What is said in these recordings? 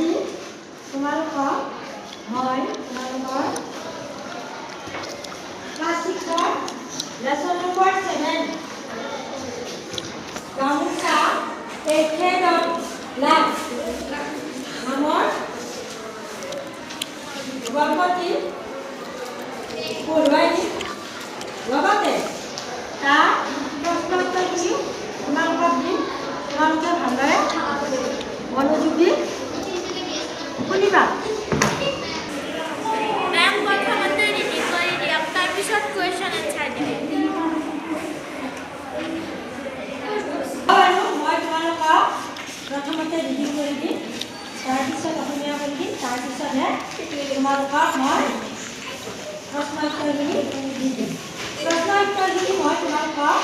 আজি তোমালোকক মই তোমালোকৰ ক্লাছ 6 লেসন নম্বৰ 7 গামোচা এখেদত লাভ নামৰ গল্পটি পঢ়ুৱাই দিম। লগতে তাৰ প্ৰশ্নোত্তৰখিনি তোমালোকক দিম। তোমালোকে ভালদৰে মনোযোগ দি শুনিবা। मैम प्रथमते रीडिंग কৰি দিয়ক, তাৰ পিছত কোৱেশ্চন আনসাৰ দিব। আৰু মই তোমালোকক প্ৰথমতে ৰিডিং কৰি দিম, তাৰপিছত অসমীয়া কৰি দিম, তাৰপিছতহে তোমালোকক মই প্ৰশ্ন উত্তৰখিনি দি দিম। প্ৰশ্ন উত্তৰখিনি মই তোমালোকক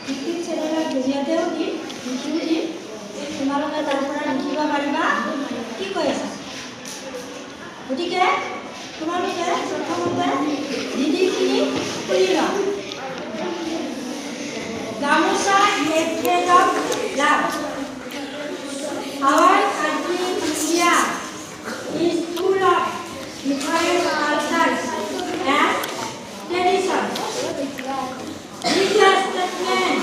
ইউটিউব চেনেলৰ জৰিয়তেও দিম, লিখিও দিম। তোমালোকে তাৰ পৰা লিখিব পাৰিবা। কি কৈ আছা? গতিকে তোমালোকে প্ৰথমতে ৰিডিংখিনি শুনি লোৱা। গামোচা এখেদত লাভ। Our country India is full of different cultures and traditions. This statement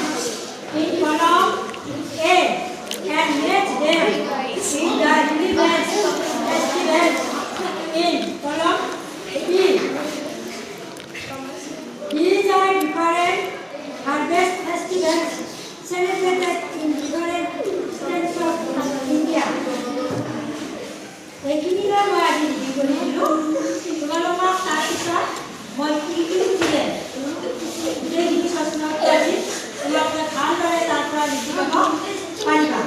in column A can match them with the relevant festivals in column B. These are different harvest festivals celebrated in different states of India. এইখিনিলৈ মই আজি reading কৰিছিলোঁ। তোমালোকক তাৰপিছত মই কি কি উঠিলে গোটেইখিনি প্ৰশ্ন উত্তৰ দিম। তোমালোকে ভালদৰে তাৰ পৰা লিখি ল'ব পাৰিবা।